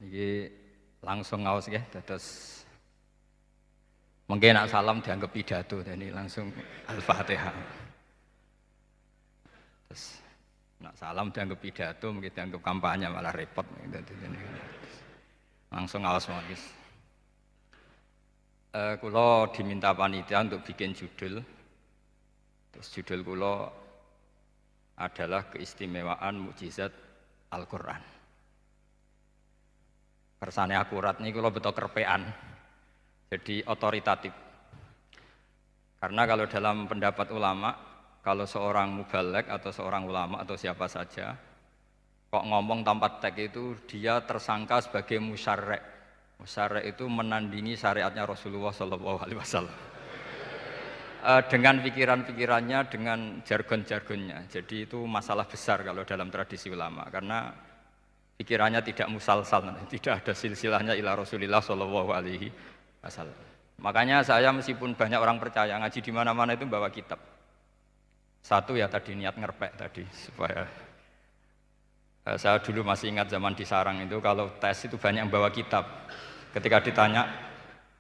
Iki langsung ngaos ya, terus mungkin nak salam dianggap pidato, jadi langsung Al-Fatihah. Terus nak salam dianggap pidato, mungkin dianggap kampanye malah repot. Langsung ngaos magis. Kulo diminta panitia untuk bikin judul. Terus judul kulo adalah keistimewaan mukjizat Al-Quran. Kersane akurat nih kulo betul kerpean. Jadi otoritatif. Karena kalau dalam pendapat ulama, kalau seorang mubalek atau seorang ulama atau siapa saja kok ngomong tanpa teks itu dia tersangka sebagai musyarrek. Musyarrek itu menandingi syariatnya Rasulullah SAW. Dengan pikiran-pikirannya, dengan jargon-jargonnya. Jadi itu masalah besar kalau dalam tradisi ulama karena pikirannya tidak musalsal, tidak ada silsilahnya ila Rasulillah SAW. Makanya saya meskipun banyak orang percaya ngaji di mana-mana itu bawa kitab. Satu ya tadi niat ngerpek tadi supaya saya dulu masih ingat zaman di Sarang itu kalau tes itu banyak yang bawa kitab. Ketika ditanya,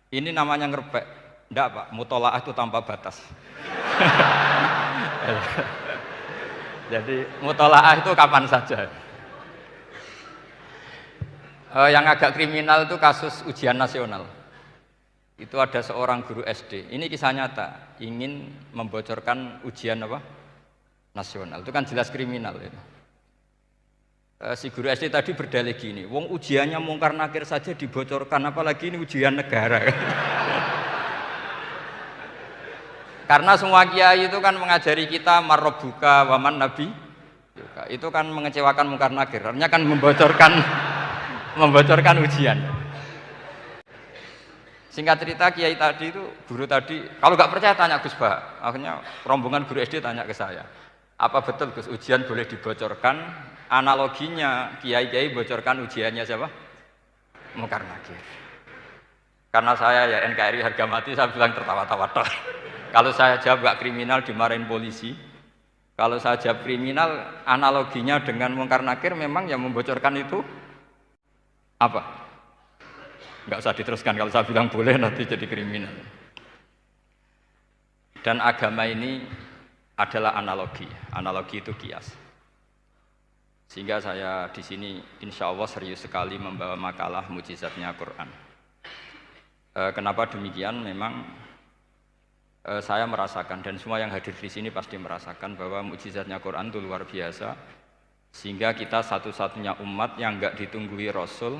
ini namanya ngerpek? Enggak Pak, mutolaah itu tanpa batas. Jadi mutolaah itu kapan saja. Yang agak kriminal itu kasus ujian nasional. Itu ada seorang guru SD. Ini kisah nyata, ingin membocorkan ujian apa? Nasional. Itu kan jelas kriminal itu. Si guru SD tadi berdalih gini, wong ujiannya mungkar nakir saja dibocorkan, apalagi ini ujian negara. Karena semua kiai itu kan mengajari kita marrobuka waman nabi, itu kan mengecewakan mungkar nakir, artinya kan membocorkan ujian. Singkat cerita kiai tadi itu, guru tadi, kalau nggak percaya tanya Gus Bah. Akhirnya rombongan guru SD tanya ke saya, apa betul Gus ujian boleh dibocorkan? Analoginya kiai-kiai bocorkan ujiannya siapa? Mungkar nakir. Karena saya ya NKRI harga mati, saya bilang tertawa-tawa. Kalau saya jawab nggak kriminal dimarahin polisi. Kalau saya jawab kriminal, analoginya dengan mungkar nakir memang yang membocorkan itu apa? Nggak usah diteruskan, kalau saya bilang boleh nanti jadi kriminal. Dan agama ini adalah analogi. Analogi itu kias. Sehingga saya di sini insya Allah serius sekali membawa makalah mukjizatnya Quran. Kenapa demikian? Memang saya merasakan dan semua yang hadir di sini pasti merasakan bahwa mukjizatnya Quran itu luar biasa. Sehingga kita satu-satunya umat yang enggak ditunggui Rasul,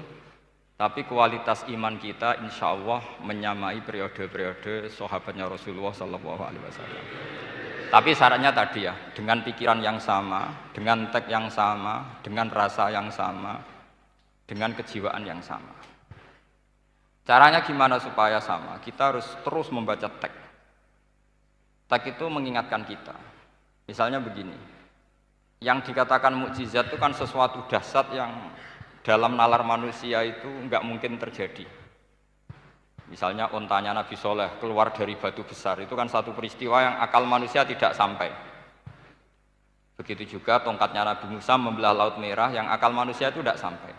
tapi kualitas iman kita insya Allah menyamai periode-periode sahabatnya Rasulullah SAW. Tapi syaratnya tadi ya, dengan pikiran yang sama, dengan teks yang sama, dengan rasa yang sama, dengan kejiwaan yang sama. Caranya gimana supaya sama? Kita harus terus membaca teks. Teks itu mengingatkan kita. Misalnya begini, yang dikatakan mukjizat itu kan sesuatu dahsyat yang dalam nalar manusia itu enggak mungkin terjadi. Misalnya ontanya Nabi Soleh keluar dari batu besar, itu kan satu peristiwa yang akal manusia tidak sampai. Begitu juga tongkatnya Nabi Musa membelah Laut Merah, yang akal manusia itu tidak sampai.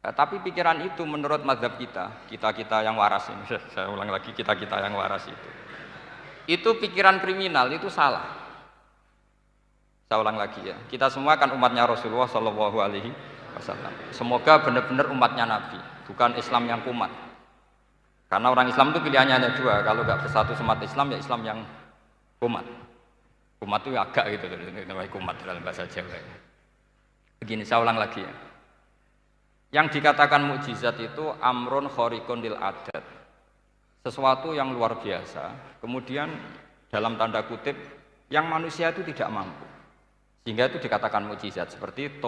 Tapi pikiran itu menurut mazhab kita yang waras ini, saya ulang lagi, kita yang waras itu pikiran kriminal, itu salah. Saya ulang lagi ya, kita semua kan umatnya Rasulullah SAW. Semoga benar-benar umatnya Nabi, bukan Islam yang kumat. Karena orang Islam itu pilihannya hanya dua, kalau nggak bersatu semat Islam ya Islam yang kumat. Kumat itu agak gitu, namanya kumat dalam bahasa Jawa. Begini, saya ulang lagi ya. Yang dikatakan mukjizat itu amrun khariqun lil adat, sesuatu yang luar biasa. Kemudian dalam tanda kutip yang manusia itu tidak mampu, sehingga itu dikatakan mukjizat. Seperti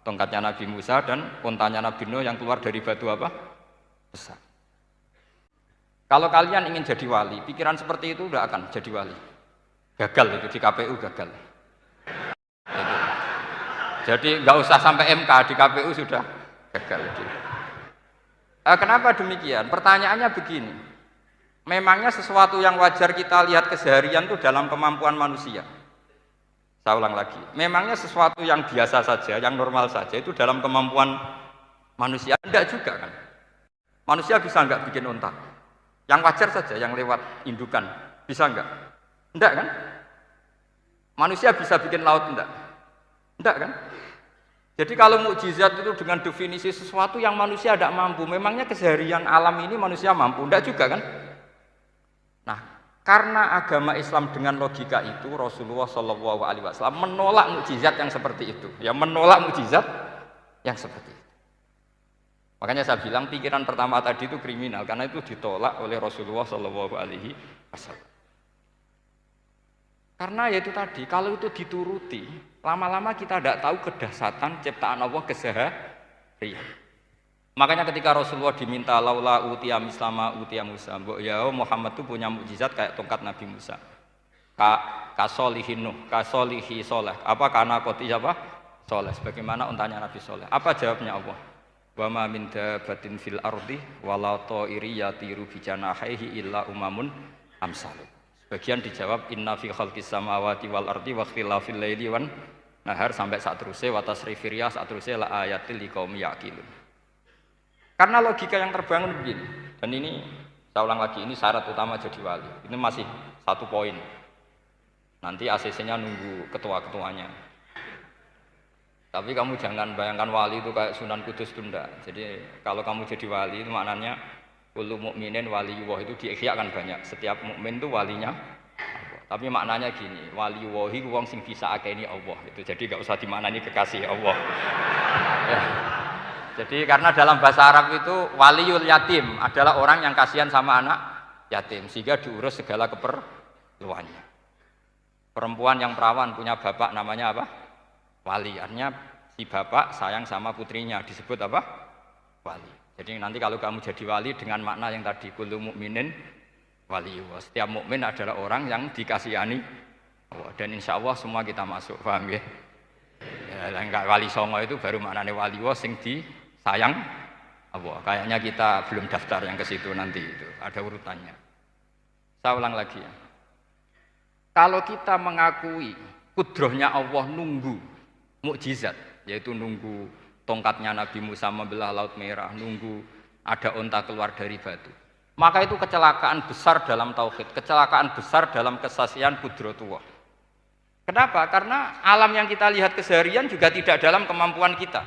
tongkatnya Nabi Musa dan untanya Nabi Nuh yang keluar dari batu apa? Besar. Kalau kalian ingin jadi wali, pikiran seperti itu tidak akan jadi wali. Gagal itu di KPU gagal. Jadi nggak usah sampai MK, di KPU sudah gagal. Kenapa demikian? Pertanyaannya begini. Memangnya sesuatu yang wajar kita lihat keseharian itu dalam kemampuan manusia. Saya ulang lagi, memangnya sesuatu yang biasa saja, yang normal saja itu dalam kemampuan manusia? Enggak juga kan. Manusia bisa enggak bikin unta? Yang wajar saja, yang lewat indukan, bisa enggak? Enggak kan? Manusia bisa bikin laut enggak? Enggak kan? Jadi kalau mukjizat itu dengan definisi sesuatu yang manusia tidak mampu, memangnya keseharian alam ini manusia mampu? Enggak juga kan? Nah, karena agama Islam dengan logika itu, Rasulullah SAW menolak mukjizat yang seperti itu. Ya, menolak mukjizat yang seperti itu. Makanya saya bilang pikiran pertama tadi itu kriminal, karena itu ditolak oleh Rasulullah SAW. Karena ya itu tadi, kalau itu dituruti, lama-lama kita tidak tahu kedahsyatan ciptaan Allah keseharian. Makanya ketika Rasulullah diminta laula utiya mislama utiya Musa, ya Muhammad itu punya mukjizat kayak tongkat Nabi Musa. Kasolihin Nuh, kasolihi soleh. Apa karena koti apa? Soleh. Sebagaimana untanya Nabi Soleh. Apa jawabnya Allah? Wa ma min dabatin fil ardi wala ta'iri yatiru bi janahihi illa umamun amsalu. Sebagian dijawab inna fi khalqis samawati wal ardi wa ikhtilafil laili wan nahar sampai saat terusnya wa tasrifir riyah saat terusnya la ayatil liqaumi yaqilun. Karena logika yang terbangun begini, dan ini saya ulang lagi, ini syarat utama jadi wali. Ini masih satu poin. Nanti ACC-nya nunggu ketua-ketuanya. Tapi kamu jangan bayangkan wali itu kayak Sunan Kudus tunda. Jadi kalau kamu jadi wali itu maknanya kullu mukminin waliyullah itu diikhyakan banyak. Setiap mukmin itu walinya. Tapi maknanya gini, waliyullahi wong sing bisa akeni Allah. Itu jadi enggak usah dimaknani kekasih Allah. Ya. Jadi karena dalam bahasa Arab itu waliyul yatim adalah orang yang kasihan sama anak yatim sehingga diurus segala keperluannya. Perempuan yang perawan punya bapak namanya apa? Wali. Artinya si bapak sayang sama putrinya disebut apa? Wali. Jadi nanti kalau kamu jadi wali dengan makna yang tadi kullu mukminin waliyullah. Setiap mukmin adalah orang yang dikasihani Allah dan insya Allah semua kita masuk, paham ya? Ya enggak wali songo itu baru maknanya waliyullah sing di sayang Allah. Kayaknya kita belum daftar yang ke situ nanti itu. Ada urutannya. Saya ulang lagi ya. Kalau kita mengakui kudrohnya Allah nunggu mukjizat, yaitu nunggu tongkatnya Nabi Musa membelah Laut Merah, nunggu ada unta keluar dari batu. Maka itu kecelakaan besar dalam tauhid, kecelakaan besar dalam kesaksian kudrotullah. Kenapa? Karena alam yang kita lihat keseharian juga tidak dalam kemampuan kita.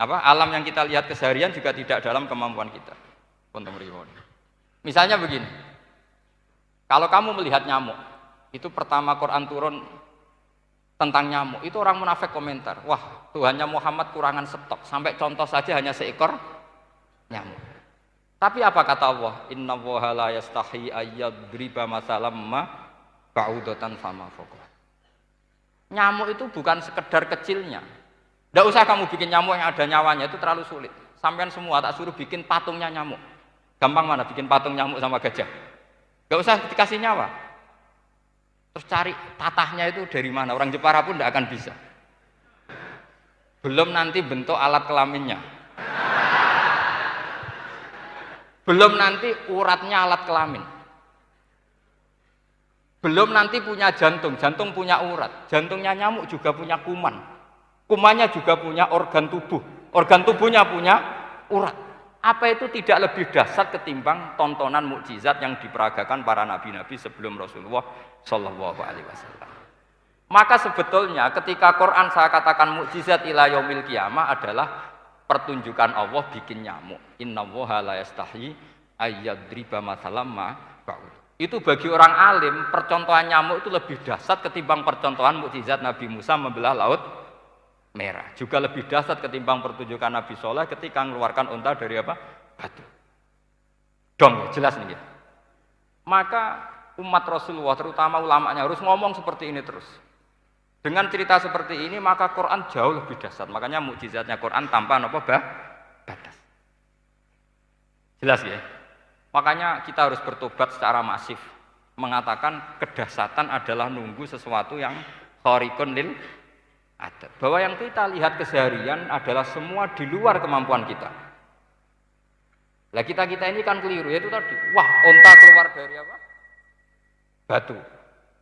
Alam yang kita lihat keseharian juga tidak dalam kemampuan kita. Misalnya begini, kalau kamu melihat nyamuk, itu pertama Quran turun tentang nyamuk, itu orang munafik komentar, wah Tuhannya Muhammad kurangan stok, sampai contoh saja hanya seekor nyamuk. Tapi apa kata Allah? Inna Allaha la yastahi ayyadriba masalam ma ba'udatan fama fawqa. Nyamuk itu bukan sekedar kecilnya. Tidak usah kamu bikin nyamuk yang ada nyawanya, itu terlalu sulit. Sampean semua tak suruh bikin patungnya nyamuk. Gampang mana bikin patung nyamuk sama gajah? Tidak usah dikasih nyawa. Terus cari tatahnya itu dari mana? Orang Jepara pun tidak akan bisa. Belum nanti bentuk alat kelaminnya. Belum nanti uratnya alat kelamin. Belum nanti punya jantung, jantung punya urat. Jantungnya nyamuk juga punya kuman. Kumannya juga punya organ tubuh. Organ tubuhnya punya urat. Apa itu tidak lebih dahsyat ketimbang tontonan mukjizat yang diperagakan para nabi-nabi sebelum Rasulullah Shallallahu Alaihi Wasallam? Maka sebetulnya ketika Quran saya katakan mukjizat ila yaumil qiyamah adalah pertunjukan Allah bikin nyamuk. Innallaha la yastahi ayyadriba mathalam ma ba'ud. Itu bagi orang alim percontohan nyamuk itu lebih dahsyat ketimbang percontohan mukjizat Nabi Musa membelah Laut Merah. Juga lebih dahsyat ketimbang pertunjukan Nabi Soleh ketika mengeluarkan unta dari apa? Batu. Dong, jelas nih. Maka umat Rasulullah terutama ulamanya harus ngomong seperti ini terus. Dengan cerita seperti ini maka Quran jauh lebih dahsyat. Makanya mukjizatnya Quran tanpa apa? Batas. Jelas ya? Makanya kita harus bertobat secara masif. Mengatakan kedahsyatan adalah nunggu sesuatu yang khariqun lil adat. Bahwa yang kita lihat keseharian adalah semua di luar kemampuan kita. Lah kita ini kan keliru, yaitu tadi, wah unta keluar dari apa? Batu.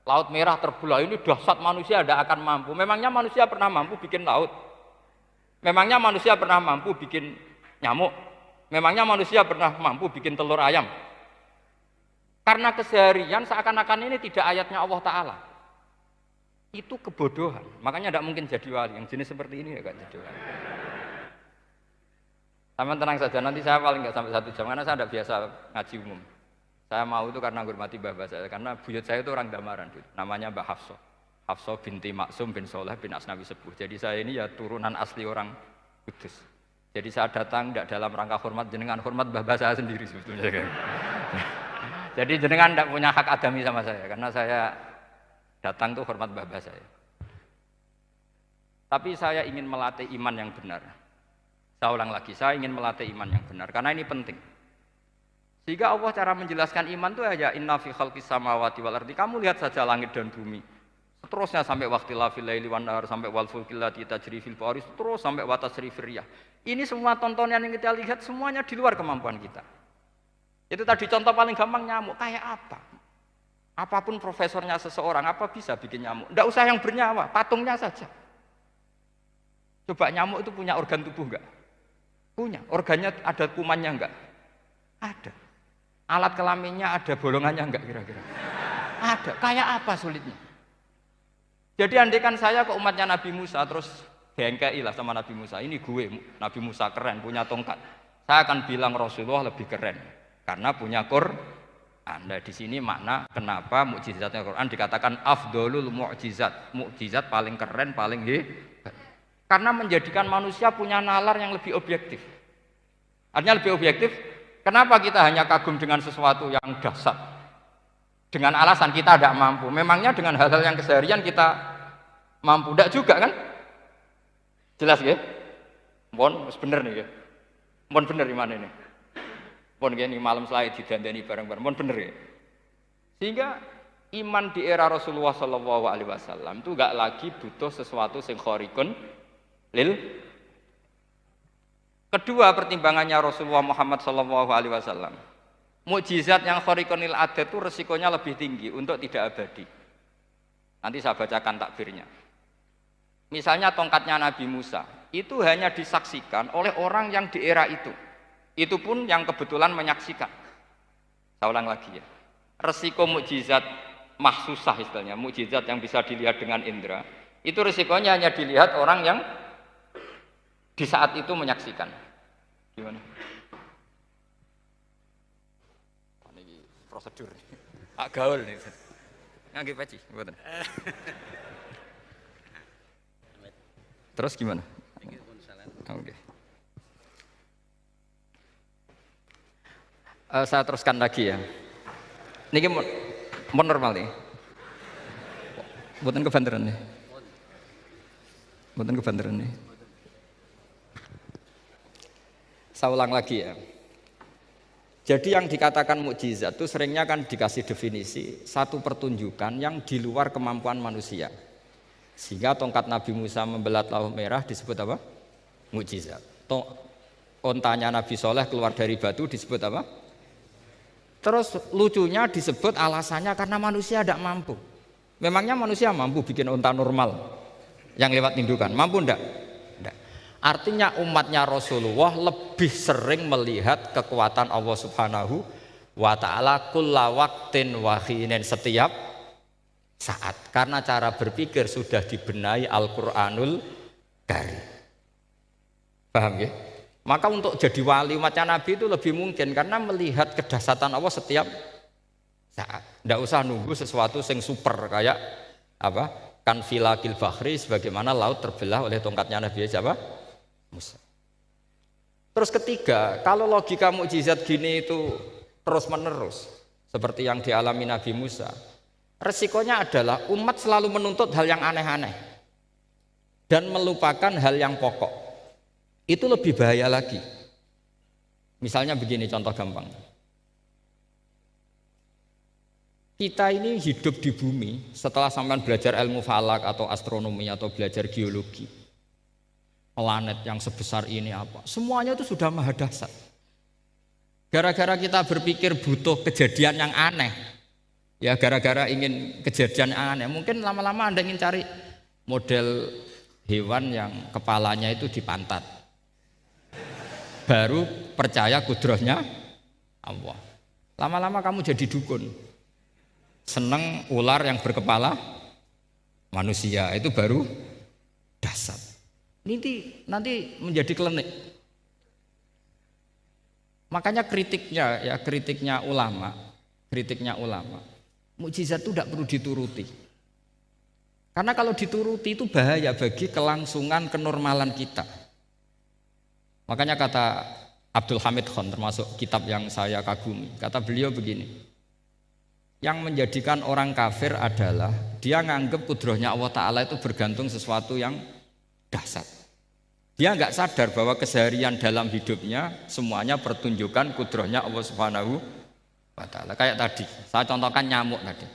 Laut Merah terbelah, ini dahsyat, manusia tidak akan mampu. Memangnya manusia pernah mampu bikin laut? Memangnya manusia pernah mampu bikin nyamuk? Memangnya manusia pernah mampu bikin telur ayam? Karena keseharian seakan-akan ini tidak ayatnya Allah Ta'ala. Itu kebodohan. Makanya tidak mungkin jadi wali. Yang jenis seperti ini ya kan jadi wali. Sama tenang saja, nanti saya paling nggak sampai 1 jam karena saya tidak biasa ngaji umum. Saya mau itu karena menghormati bapak saya, karena buyut saya itu orang Damaran, namanya Mbak Hafsah. Hafsah binti Maksum bin Soleh bin Asnawi Sepuh. Jadi saya ini ya turunan asli orang Kudus. Jadi saya datang tidak dalam rangka hormat jenengan, hormat bapak saya sendiri sebetulnya. Jadi jenengan tidak punya hak adami sama saya, karena saya datang tuh hormat bapak saya. Tapi saya ingin melatih iman yang benar. Saya ulang lagi, saya ingin melatih iman yang benar, karena ini penting. Sehingga Allah cara menjelaskan iman itu aja inna fi khalqis samawati wal ardi. Kamu lihat saja langit dan bumi. Seterusnya sampai waqtilafil laili wan nahar, sampai wal fulkil lati tajri fil bahri, terus sampai wa tasrifir riyah. Ini semua tontonan yang kita lihat semuanya di luar kemampuan kita. Itu tadi contoh paling gampang nyamuk, kayak apa? Apapun profesornya seseorang, apa bisa bikin nyamuk? Tidak usah yang bernyawa, patungnya saja. Coba nyamuk itu punya organ tubuh enggak? Punya. Organnya ada kumannya enggak? Ada. Alat kelaminnya ada bolongannya enggak kira-kira? Ada. Kayak apa sulitnya? Jadi andaikan saya ke umatnya Nabi Musa terus bengkai lah sama Nabi Musa, ini gue Nabi Musa keren punya tongkat. Saya akan bilang Rasulullah lebih keren karena punya Quran. Nah di sini makna kenapa mukjizatnya Quran dikatakan afdolul mukjizat, mukjizat paling keren, paling hebat. Karena menjadikan manusia punya nalar yang lebih objektif. Artinya lebih objektif. Kenapa kita hanya kagum dengan sesuatu yang dahsyat? Dengan alasan kita tidak mampu. Memangnya dengan hal-hal yang keseharian kita mampu? Tidak juga kan? Jelas ya? Mohon bener nih ya. Mohon bener gimana ini? Mohon gini malam selai didandani bareng-bareng. Mohon bener ya. Sehingga iman di era Rasulullah SAW itu nggak lagi butuh sesuatu yang khariqun lil. Kedua pertimbangannya Rasulullah Muhammad SAW, mukjizat yang khariqun lil adat itu resikonya lebih tinggi untuk tidak abadi. Nanti saya bacakan takbirnya. Misalnya tongkatnya Nabi Musa itu hanya disaksikan oleh orang yang di era itu. Itu pun yang kebetulan menyaksikan. Saya ulang lagi ya. Resiko mukjizat mahsusah istilahnya, mukjizat yang bisa dilihat dengan indera, itu resikonya hanya dilihat orang yang di saat itu menyaksikan. Gimana? Ini prosedur. Agak gaul nih. Nggih peci, mboten. Terus gimana? Oke. Saya teruskan lagi ya. Niki mau normal nih. Mboten kebanteran nih. Mboten kebanteran nih. Saya ulang lagi ya. Jadi yang dikatakan mukjizat itu seringnya kan dikasih definisi satu pertunjukan yang di luar kemampuan manusia. Sehingga tongkat Nabi Musa membelat Laut Merah disebut apa? Mukjizat. Ontanya Nabi Soleh keluar dari batu disebut apa? Terus lucunya disebut alasannya karena manusia tidak mampu. Memangnya manusia mampu bikin onta normal yang lewat indukan? Mampu enggak? Enggak. Artinya umatnya Rasulullah lebih sering melihat kekuatan Allah Subhanahu wa ta'ala kulla waqtin wa hinin, setiap saat. Karena cara berpikir sudah dibenahi Al-Qur'anul Karim. Paham ya? Maka untuk jadi wali umatnya Nabi itu lebih mungkin karena melihat kedahsyatan Allah setiap saat. Tidak usah nunggu sesuatu yang super kayak apa? Kan filakil bahri, sebagaimana laut terbelah oleh tongkatnya Nabi siapa? Musa. Terus ketiga, kalau logika mukjizat gini itu terus menerus seperti yang dialami Nabi Musa, resikonya adalah umat selalu menuntut hal yang aneh-aneh dan melupakan hal yang pokok. Itu lebih bahaya lagi. Misalnya begini contoh gampang. Kita ini hidup di bumi setelah sampean belajar ilmu falak atau astronomi atau belajar geologi. Planet yang sebesar ini apa? Semuanya itu sudah maha dahsyat. Gara-gara kita berpikir butuh kejadian yang aneh, Ya gara-gara ingin kejadian aneh. Mungkin lama-lama Anda ingin cari model hewan yang kepalanya itu di pantat. Baru percaya kudrohnya Allah. Lama-lama kamu jadi dukun. Seneng ular yang berkepala manusia, itu baru dasar. Nanti menjadi klinik. Makanya kritiknya ulama, mukjizat itu tidak perlu dituruti. Karena kalau dituruti itu bahaya bagi kelangsungan kenormalan kita. Makanya kata Abdul Hamid Khan, termasuk kitab yang saya kagumi, kata beliau begini, yang menjadikan orang kafir adalah dia nganggep kudrohnya Allah Ta'ala itu bergantung sesuatu yang dahsyat. Dia nggak sadar bahwa keseharian dalam hidupnya semuanya pertunjukan kudrohnya Allah Subhanahu wa Ta'ala. Kayak tadi, saya contohkan nyamuk tadi.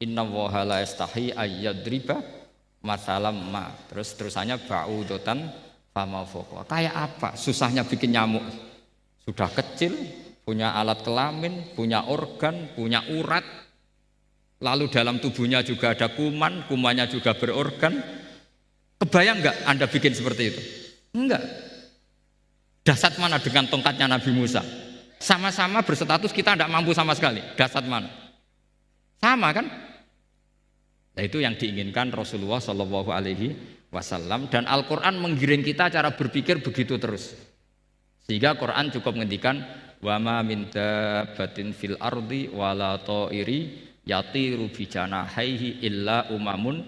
Inna woha la yastahi ayyadriba masalam ma. Terus terusannya ba'udotan fama foko. Kayak apa susahnya bikin nyamuk? Sudah kecil, punya alat kelamin, punya organ, punya urat. Lalu dalam tubuhnya juga ada kuman, kumannya juga berorgan. Kebayang nggak Anda bikin seperti itu? Enggak. Dasar mana dengan tongkatnya Nabi Musa? Sama-sama berstatus kita tidak mampu sama sekali. Dasar mana? Sama kan? Nah, itu yang diinginkan Rasulullah Shallallahu Alaihi Wasallam, dan Al-Quran menggiring kita cara berpikir begitu terus. Sehingga Quran cukup menghentikan wa ma min dabbatin fil ardi wala ta'iri yatiru bi janahaihi illa umamun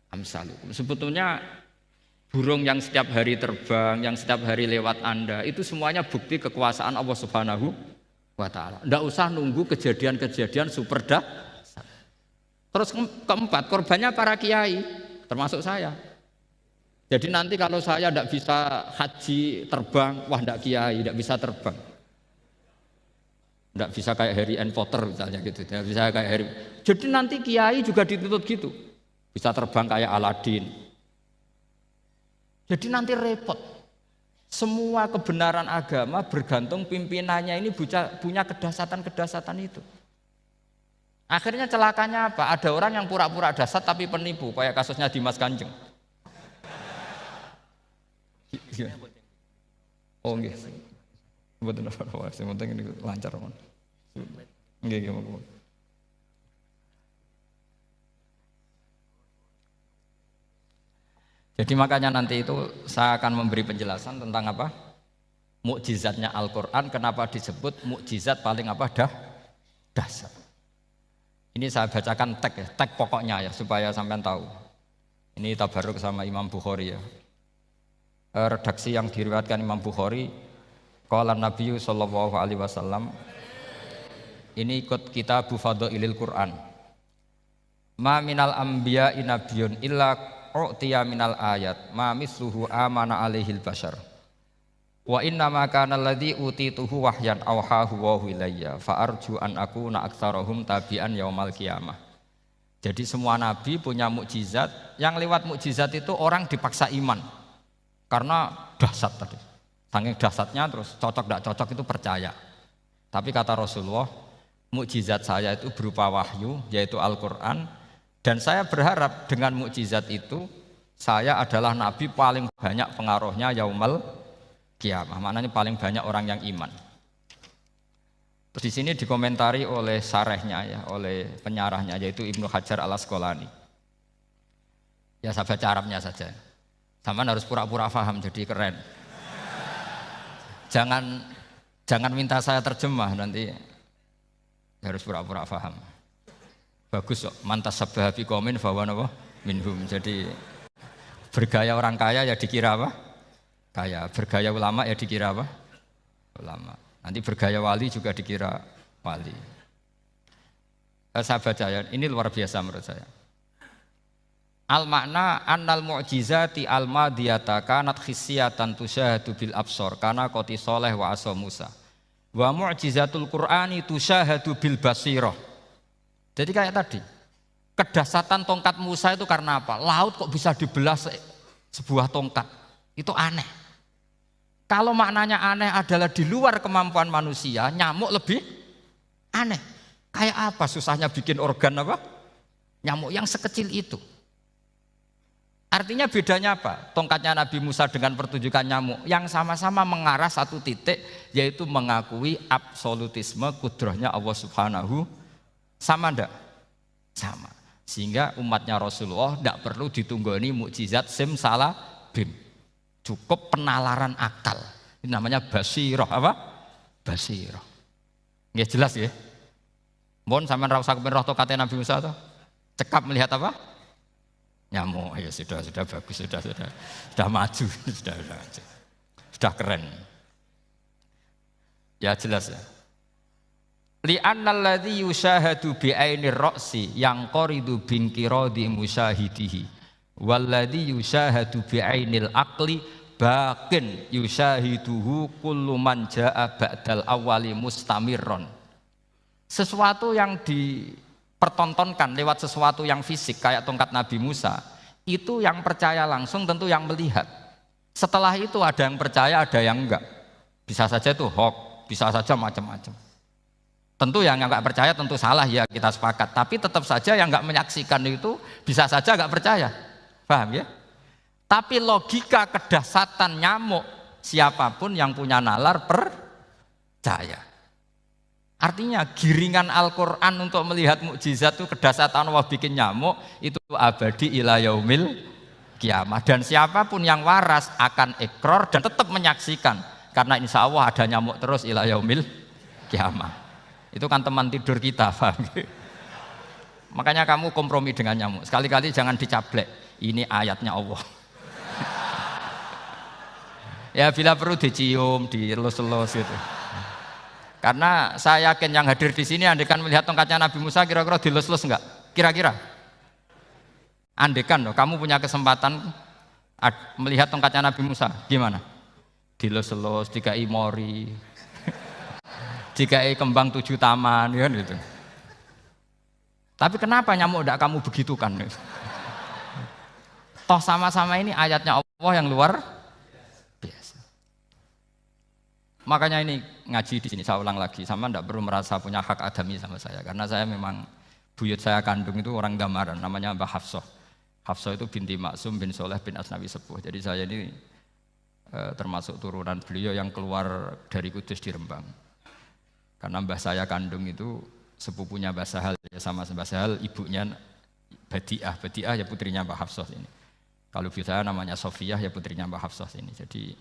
amsalukum. Sebetulnya burung yang setiap hari terbang, yang setiap hari lewat Anda, itu semuanya bukti kekuasaan Allah Subhanahu wa Ta'ala. Tidak usah nunggu kejadian-kejadian super dahsyat. Terus keempat, korbannya para kiai, termasuk saya. Jadi nanti kalau saya tidak bisa haji terbang, wah tidak kiai, tidak bisa terbang. Tidak bisa kayak Harry and Potter misalnya gitu, tidak bisa kayak Harry. Jadi nanti kiai juga dituntut gitu, bisa terbang kayak Aladin. Jadi nanti repot. Semua kebenaran agama bergantung pimpinannya ini punya kedahsyatan-kedahsyatan itu. Akhirnya celakanya apa? Ada orang yang pura-pura dahsyat tapi penipu, kayak kasusnya Dimas Kanjeng. Oh nggih. Mboten apa-apa, sing penting ini lancar mon. Nggih nggih. Jadi makanya nanti itu saya akan memberi penjelasan tentang apa? Mukjizatnya Al-Qur'an, kenapa disebut mukjizat paling apa? Dahsyat. Ini saya bacakan teks pokoknya ya supaya sampean tahu. Ini tabarruk sama Imam Bukhari ya. Redaksi yang diriwayatkan Imam Bukhari, qala Nabi sallallahu alaihi wasallam, ini ikut kitab Fadhailil Quran. Ma minal anbiya'i nabiyyun illa u'tiya minal ayat ma misluhu amana alaihil bashar. Wa inna ma kana alladhi utituhu wahyan awhahu wa ilayya fa arju an akuna aktsarahum tabi'an yaumal qiyamah. Jadi semua nabi punya mukjizat, yang lewat mukjizat itu orang dipaksa iman. Karena dahsyat tadi. Saking dahsyatnya terus cocok tidak cocok itu percaya. Tapi kata Rasulullah, mukjizat saya itu berupa wahyu, yaitu Al-Qur'an, dan saya berharap dengan mukjizat itu saya adalah nabi paling banyak pengaruhnya yaumal qiyamah. Maknanya paling banyak orang yang iman. Terus di sini dikomentari oleh syarahnya ya, oleh penyarahnya yaitu Ibnu Hajar Al-Asqalani. Ya saya baca Arabnya saja. Sampean harus pura-pura paham jadi keren. Jangan minta saya terjemah nanti harus pura-pura paham. Bagus kok, mantas sabah bi qaumin fahuwa minhum. Jadi bergaya orang kaya ya dikira apa? Kaya. Bergaya ulama ya dikira apa? Ulama. Nanti bergaya wali juga dikira wali. Saya baca ya, ini luar biasa menurut saya. Al makna annal mu'jizati al madiyata kanat khissiyatan tusyahadu bil absor kana qoti soleh wa asa Musa wa mu'jizatul Qur'ani tusyahadu bil basirah. Jadi kayak tadi, kedahsyatan tongkat Musa itu karena apa? Laut kok bisa dibelah sebuah tongkat, itu aneh. Kalau maknanya aneh adalah di luar kemampuan manusia, nyamuk lebih aneh. Kayak apa susahnya bikin organ apa? Nyamuk yang sekecil itu. Artinya bedanya apa? Tongkatnya Nabi Musa dengan pertunjukan nyamuk yang sama-sama mengarah satu titik, yaitu mengakui absolutisme kudrahnya Allah Subhanahu. Sama ndak? Sama. Sehingga umatnya Rasulullah tidak perlu ditunggoni mukjizat simsalabim. Cukup penalaran akal. Ini namanya basirah apa? Basirah. Nggih jelas ya? Mohon sampean ra usah kepen roh tokate Nabi Musa to. Cekap melihat apa? Nyamuk. Ya sudah bagus, sudah maju, sudah keren. Ya jelas ya. Li'annal ladzi yusyahadu bi ainir ra'si yang qaridu bin qiradi musyahidihi wal ladzi yusyahadu bi ainil aqli baqin yusyahiduhu kullu man jaa ba'dal awwali mustamirron. Sesuatu yang dipertontonkan lewat sesuatu yang fisik kayak tongkat Nabi Musa, itu yang percaya langsung tentu yang melihat. Setelah itu ada yang percaya, ada yang enggak. Bisa saja itu hoax, bisa saja macam-macam. Tentu yang enggak percaya tentu salah ya, kita sepakat. Tapi tetap saja yang enggak menyaksikan itu bisa saja enggak percaya. Paham ya? Tapi logika kedahsyatan nyamuk, siapapun yang punya nalar percaya. Artinya giringan Al-Quran untuk melihat mukjizat itu kedahsyatan Allah bikin nyamuk itu abadi ila yaumil kiamah. Dan siapapun yang waras akan ikrar dan tetap menyaksikan. Karena insya Allah ada nyamuk terus ila yaumil kiamah. Itu kan teman tidur kita, paham? Makanya kamu kompromi dengan nyamuk. Sekali-kali jangan dicablek. Ini ayatnya Allah. Ya bila perlu dicium, dielus-elus gitu. Karena saya yakin yang hadir di sini andekan melihat tongkatnya Nabi Musa kira-kira dilus-elus enggak? Kira-kira? Andekan loh, kamu punya kesempatan melihat tongkatnya Nabi Musa, gimana? Dilus-elus, dikai mori, dikai kembang 7 taman, kan gitu. Tapi kenapa nyamuk enggak kamu begitukan? Toh sama-sama ini ayatnya Allah yang luar biasa. Makanya ini ngaji di sini saya ulang lagi, sama ndak perlu merasa punya hak adami sama saya, karena saya memang buyut saya kandung itu orang Gamaran, namanya Mbah Hafsah. Hafsah itu binti Maksum bin Soleh bin Asnawi Sepuh. Jadi saya ini termasuk turunan beliau yang keluar dari Kudus di Rembang. Karena mbah saya kandung itu sepupunya Mbah Sahal, ya sama Mbah Sahal ibunya Badiah, Badiah ya putrinya Mbah Hafsah ini. Kalau ibu saya namanya Sofiyah ya putrinya Mbah Hafsah ini. Jadi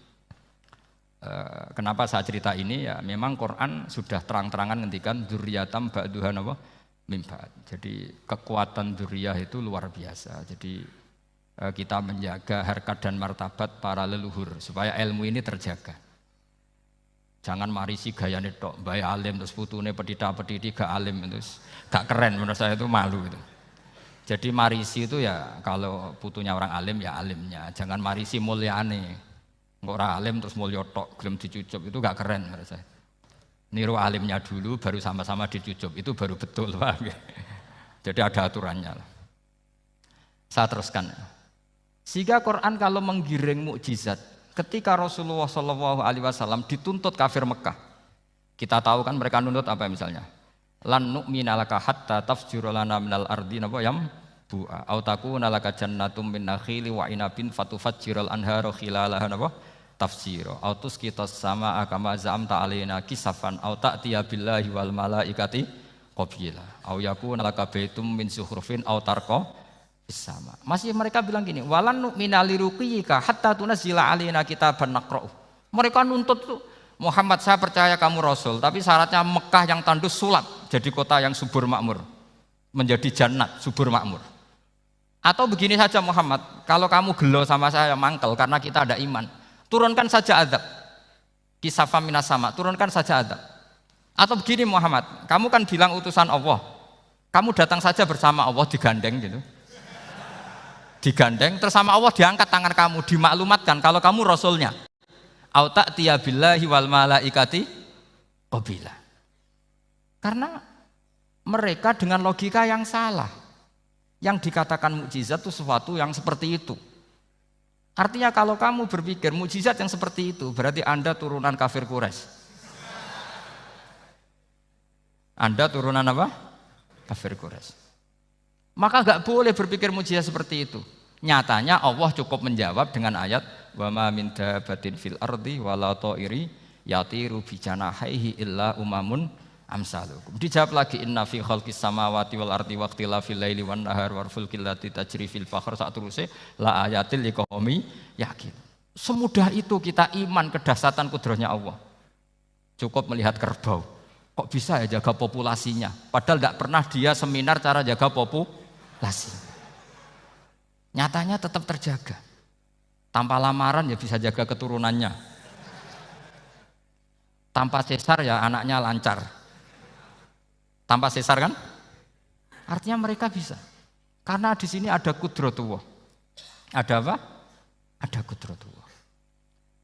kenapa saya cerita ini ya memang Quran sudah terang-terangan ngendikan dzurriyatam ba'duhan apa mimba. Jadi kekuatan dzurriyah itu luar biasa. Jadi kita menjaga harkat dan martabat para leluhur supaya ilmu ini terjaga. Jangan marisi gayane tok, bae alim terus putune pedita-pediti gak alim terus gak keren, menurut saya itu malu itu. Jadi marisi itu ya kalau putunya orang alim ya alimnya, jangan marisi mulyane. Engko ora alim terus mulya tok gelem dicucup itu gak keren menurut saya. Niru alimnya dulu baru sama-sama dicucup itu baru betul, paham ya? Jadi ada aturannya. Saya teruskan. Sehingga Quran kalau menggiring mukjizat, ketika Rasulullah SAW dituntut kafir Mekah, kita tahu kan mereka nuntut apa misalnya? Lan nu'mina laka hatta tafjura lana minal ardi napa yam bu'a au takuna laka jannatum min nakhili wa inabin fatufajjiral anhara khilalaha napa tafsira au tusqitas sama kama zamta alaina kisafan au ta'tiya billahi wal malaikati qabila au yakuna laka baitum min zuhrufin au tarqa sama. Masih mereka bilang gini, walan nu'mina liruqiyika hatta tunzila alaina kitaban naqra'u. Mereka nuntut tuh, Muhammad saya percaya kamu Rasul, tapi syaratnya Mekah yang tandus sulap jadi kota yang subur makmur, menjadi jannat subur makmur. Atau begini saja Muhammad, kalau kamu gelo sama saya mangkel karena kita ada iman, turunkan saja azab. Kisafam minas sama, turunkan saja azab. Atau begini Muhammad, kamu kan bilang utusan Allah, kamu datang saja bersama Allah digandeng gitu. Digandeng terus sama Allah diangkat tangan kamu, dimaklumatkan kalau kamu rasulnya. Au ta'tiya billahi wal malaikati qabila. Karena mereka dengan logika yang salah. Yang dikatakan mukjizat itu sesuatu yang seperti itu. Artinya kalau kamu berpikir mukjizat yang seperti itu berarti Anda turunan kafir Quraisy. Anda turunan apa? Kafir Quraisy. Maka nggak boleh berpikir mujizat seperti itu. Nyatanya Allah cukup menjawab dengan ayat wa ma min dabbatin fil ardi wala ta'iri yatiru bi janahihi illa umamun amsalukum. Dijawab lagi inna fi khalqis samawati wal ardi wa ikhtilafil laili wan nahar wal fulkil lati tajri fil bahr sak teruse la ayatil liqaumi yakin. Semudah itu kita iman kedahsyatan kudratnya Allah. Cukup melihat kerbau. Kok bisa ya jaga populasinya? Padahal tidak pernah dia seminar cara jaga populasi. Nyatanya tetap terjaga. Tanpa lamaran ya bisa jaga keturunannya. Tanpa sesar ya anaknya lancar. Tanpa sesar kan? Artinya mereka bisa. Karena di sini ada kudratullah. Ada apa? Ada kudratullah.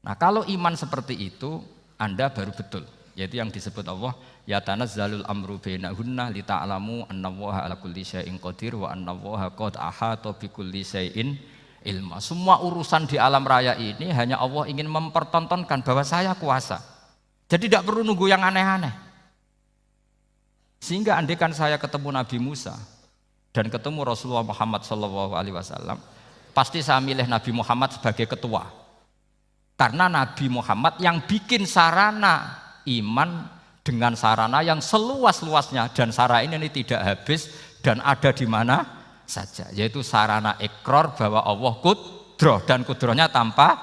Nah, kalau iman seperti itu, Anda baru betul. Yaitu yang disebut Allah, ya tanazzalul amru bainahunna lita'lamu annallaha ala kulli syai'in qadir wa annallaha qad ahata bi kulli syai'in ilma. Semua urusan di alam raya ini hanya Allah ingin mempertontonkan bahwa saya kuasa. Jadi tidak perlu nunggu yang aneh-aneh. Sehingga andaikan saya ketemu Nabi Musa dan ketemu Rasulullah Muhammad SAW, pasti saya milih Nabi Muhammad sebagai ketua. Karena Nabi Muhammad yang bikin sarana iman dengan sarana yang seluas-luasnya, dan sarana ini tidak habis dan ada di mana saja, yaitu sarana ikrar bahwa Allah kudroh dan kudrohnya tanpa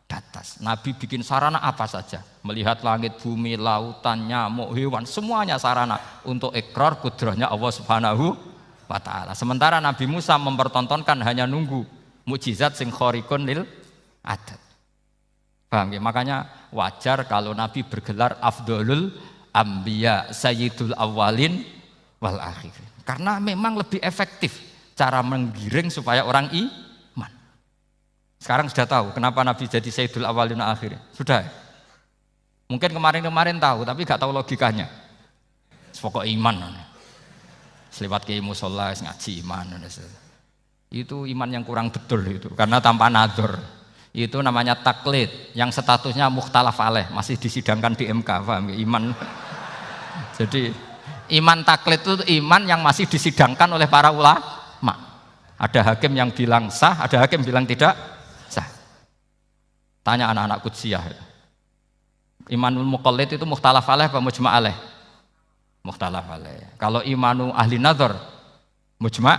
batas. Nabi bikin sarana apa saja, melihat langit, bumi, lautan, nyamuk, hewan, semuanya sarana untuk ikrar kudrohnya Allah Subhanahu wa ta'ala. Sementara Nabi Musa mempertontonkan hanya nunggu mukjizat sing khariqun lil adat. Paham ya? Makanya wajar kalau Nabi bergelar Afdolul Ambiya Sayyidul Awwalin wal Akhirin. Karena memang lebih efektif cara menggiring supaya orang iman. Sekarang sudah tahu kenapa Nabi jadi Sayyidul Awwalin wal Akhirin? Sudah. Mungkin kemarin-kemarin tahu tapi gak tahu logikanya. Pokok iman. Selewat ke musola ngaji iman. Itu iman yang kurang betul itu, karena tanpa nadzor. Itu namanya taklid yang statusnya mukhtalaf alaih, masih disidangkan di MK, paham ya? Iman. Jadi iman taklid itu iman yang masih disidangkan oleh para ulama. Ada hakim yang bilang sah, ada hakim bilang tidak sah. Tanya anak-anak Qudsiyah. Imanul muqallid itu mukhtalaf alaih apa mujma' alaih? Mukhtalaf alaih. Kalau imanu ahli nadzar mujma'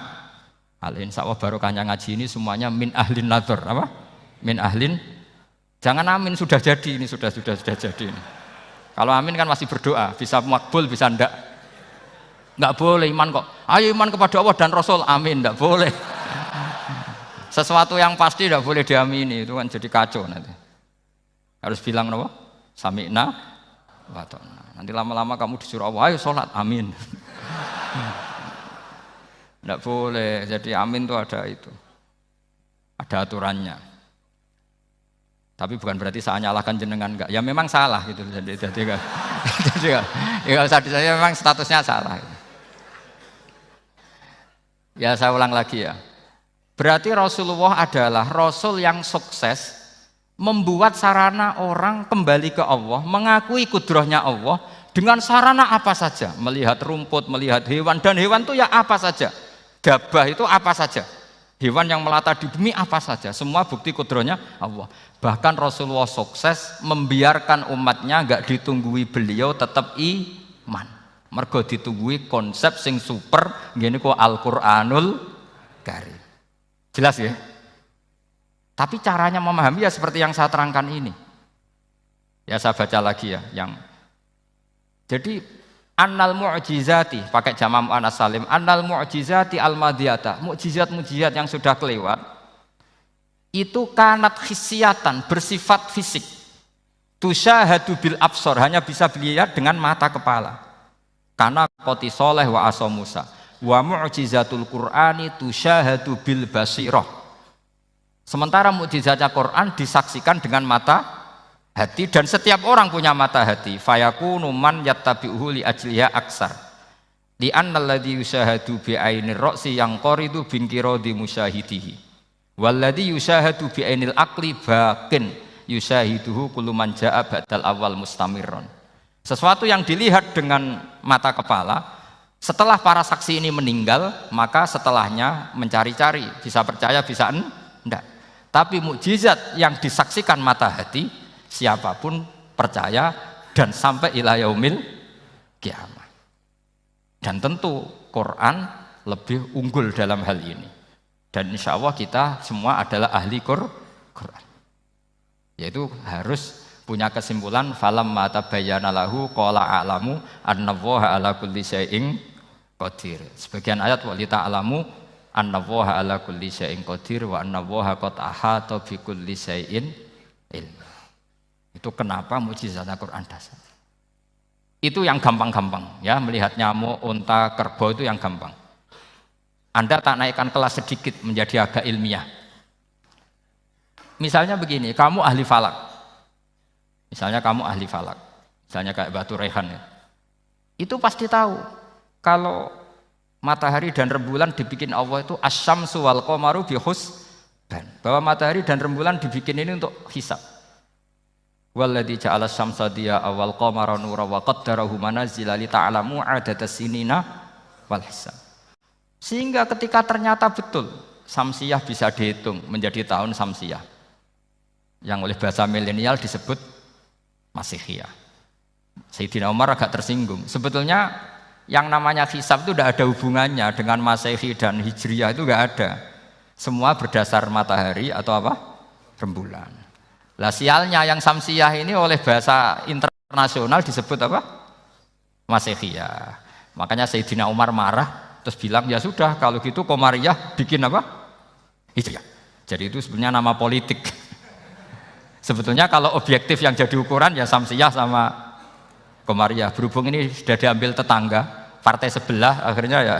alaih. Insyaallah barokahnya ngaji ini semuanya min ahli nadzar, apa? Min ahlin, jangan amin sudah jadi, ini sudah jadi ini. Kalau amin kan masih berdoa, bisa makbul bisa ndak boleh iman kok. Ayo iman kepada Allah dan Rasul, amin, ndak boleh. Sesuatu yang pasti ndak boleh diamini, itu kan jadi kacau nanti. Harus bilang apa? Sami'na wa ta'na. Nanti lama-lama kamu disuruh Allah, ayo sholat, amin. Ndak boleh, jadi amin itu ada itu. Ada aturannya. Tapi bukan berarti saya nyalahkan jenengan, enggak. Ya memang salah gitu. Jadi ya usah saya memang statusnya salah. Ya saya ulang lagi ya. Berarti Rasulullah adalah Rasul yang sukses membuat sarana orang kembali ke Allah, mengakui kudrohnya Allah dengan sarana apa saja. Melihat rumput, melihat hewan, dan hewan itu ya apa saja. Gabah itu apa saja. Hewan yang melata di bumi apa saja, semua bukti kudrohnya Allah. Bahkan Rasulullah sukses membiarkan umatnya enggak ditunggui beliau tetap iman. Mergo ditunggui konsep sing super ngene kok Al-Qur'anul Karim. Jelas ya? Tapi caranya memahami ya seperti yang saya terangkan ini. Ya saya baca lagi ya yang jadi annal mu'jizati, pakai jamak muannas salim, annal mu'jizati al-madiyata, mukjizat-mukjizat yang sudah kelewat itu kanat khisiatan, bersifat fisik, tusyahadu bil absor, hanya bisa dilihat dengan mata kepala, karena qoti soleh wa asa Musa, wa mu'jizatul Qur'ani tusyahadu bil basirah, sementara mukjizatnya Quran disaksikan dengan mata hati, dan setiap orang punya mata hati. Fayakunu man yattabi'uhu li ajliha aksar. Li annal ladzi yusyahadu bi ainir ra'si yang qaridu bin qiradi musyahidihi. Wal ladzi yusyahadu bi ainil aqli baqin yusyahiduhu kullu man jaa ba'dal awal mustamirron. Sesuatu yang dilihat dengan mata kepala, setelah para saksi ini meninggal, maka setelahnya mencari-cari, bisa percaya, bisa enggak. Tapi mukjizat yang disaksikan mata hati, siapapun percaya dan sampai ila yaumil kiamah. Dan tentu Quran lebih unggul dalam hal ini. Dan insya Allah kita semua adalah ahli Quran. Yaitu harus punya kesimpulan falam mata bayana lahu qala a'lamu annallaha ala kulli syai'in qadir. Sebagian ayat wa li ta'lamu annallaha ala kulli syai'in qadir wa annallaha qad ahata bi kulli syai'in ilma. Itu kenapa mukjizat Al-Qur'an dasar. Itu yang gampang-gampang ya, melihat nyamuk, unta, kerbau itu yang gampang. Anda tak naikkan kelas sedikit menjadi agak ilmiah. Misalnya begini, kamu ahli falak. Misalnya kamu ahli falak, misalnya kayak Batu Rehan ya. Itu pasti tahu kalau matahari dan rembulan dibikin Allah itu asyamsu wal qamaru bihusban. Bahwa matahari dan rembulan dibikin ini untuk hisab. Walladzi ja'ala syamsa diya'a wal qamara nura wa qaddarahu manazila li ta'lamu 'adadas sinina wal hisab. Sehingga ketika ternyata betul Samsiyah bisa dihitung menjadi tahun Samsiyah. Yang oleh bahasa milenial disebut Masihiyah. Sayyidina Umar agak tersinggung. Sebetulnya yang namanya hisab itu tidak ada hubungannya dengan Masehi dan Hijriyah, itu tidak ada. Semua berdasar matahari atau apa? Rembulan. Lah sialnya yang Samsiyah ini oleh bahasa internasional disebut apa? Masihiyah. Makanya Sayyidina Umar marah terus bilang ya sudah kalau gitu Qamariyah bikin apa? Hijriyah. Jadi itu sebenarnya nama politik. Sebetulnya kalau objektif yang jadi ukuran ya Samsiyah sama Qamariyah. Berhubung ini sudah diambil tetangga, partai sebelah, akhirnya ya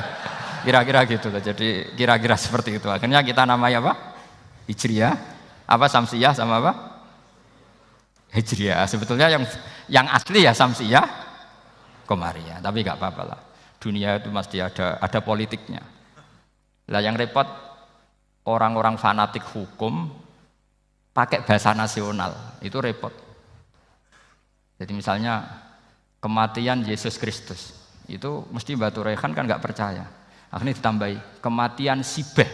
kira-kira gitu loh. Jadi kira-kira seperti itu. Akhirnya kita namanya apa? Hijriyah, apa Samsiyah sama apa? Hijriyah. Sebetulnya yang asli ya Samsiyah, Qamariyah. Tapi nggak apa-apa lah. Dunia itu mesti ada politiknya. Lah yang repot orang-orang fanatik hukum pakai bahasa nasional, itu repot. Jadi misalnya kematian Yesus Kristus, itu mesti Batu Rehan kan nggak percaya. Akhirnya ditambahi kematian Sibeh.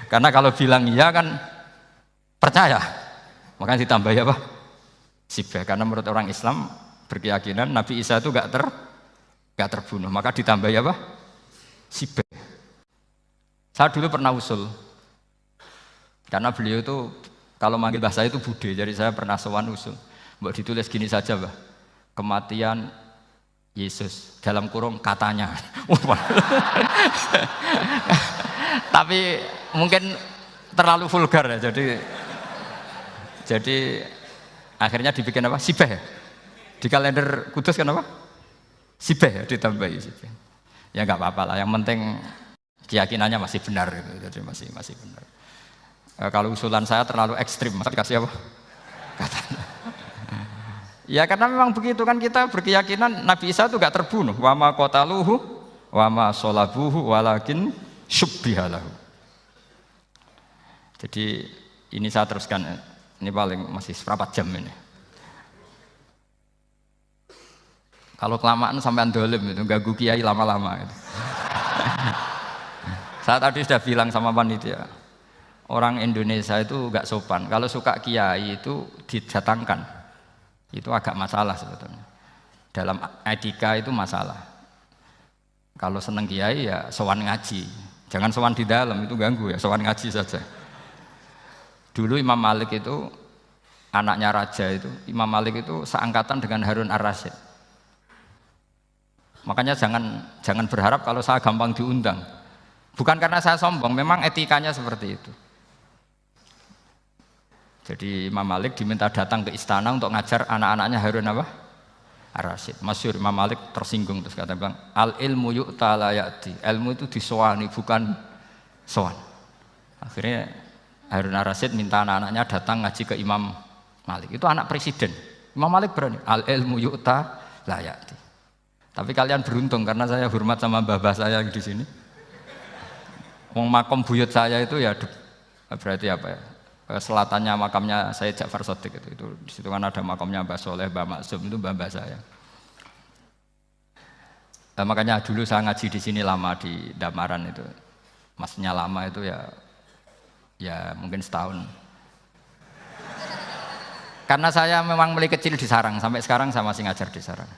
Karena kalau bilang iya kan percaya, makanya ditambahi apa? Sibeh. Karena menurut orang Islam berkeyakinan Nabi Isa itu nggak terbunuh, maka ditambahi apa? Sibeh. Saya dulu pernah usul, karena beliau itu kalau manggil bahasa itu bude, jadi saya pernah sowan usul. Mbok ditulis gini saja, Mbah. Kematian Yesus dalam kurung katanya. Tapi mungkin terlalu vulgar ya, jadi akhirnya dibikin apa? Sibeh. Di kalender Kudus kan apa? Sibeh ya, ditambahi Sibeh. Ya nggak apa-apa lah, yang penting keyakinannya masih benar gitu. Jadi masih benar. Kalau usulan saya terlalu ekstrim, masa dikasih apa? Katanya. Ya karena memang begitu kan, kita berkeyakinan Nabi Isa itu gak terbunuh. Wa ma qataluhu wa ma sholabuhu walakin syubbihalahu. Jadi ini saya teruskan, ini paling masih seperempat jam ini. Kalau kelamaan sampean dolim itu ganggu kiai lama-lama gitu. Saya tadi sudah bilang sama panitia, orang Indonesia itu gak sopan. Kalau suka kiai itu didatangkan, itu agak masalah sebetulnya. Dalam etika itu masalah. Kalau seneng kiai ya sowan ngaji. Jangan sowan di dalam, itu ganggu ya, sowan ngaji saja. Dulu Imam Malik itu anaknya raja itu, Imam Malik itu seangkatan dengan Harun Ar-Rasyid. Makanya jangan berharap kalau saya gampang diundang. Bukan karena saya sombong, memang etikanya seperti itu. Jadi Imam Malik diminta datang ke istana untuk ngajar anak-anaknya Harun apa? Ar-Rasyid. Masyhur Imam Malik tersinggung terus kata bilang, al ilmu yu'ta la ya'ti. Ilmu itu disowani bukan sowan. Akhirnya Harun Ar-Rasyid minta anak-anaknya datang ngaji ke Imam Malik. Itu anak presiden. Imam Malik berani, al ilmu yu'ta la ya'ti. Tapi kalian beruntung karena saya hormat sama mbah-mbah saya yang di sini. Wong makom buyut saya itu ya berarti apa ya? selatannya makamnya Sayyid Ja'far Shadiq itu di situ kan ada makamnya Mbah Soleh, Mbah Maksum itu mbah saya. Makanya dulu saya ngaji di sini lama di Damaran itu. Maksudnya lama itu ya mungkin setahun. Karena saya memang mulai kecil di Sarang, sampai sekarang saya masih ngajar di Sarang.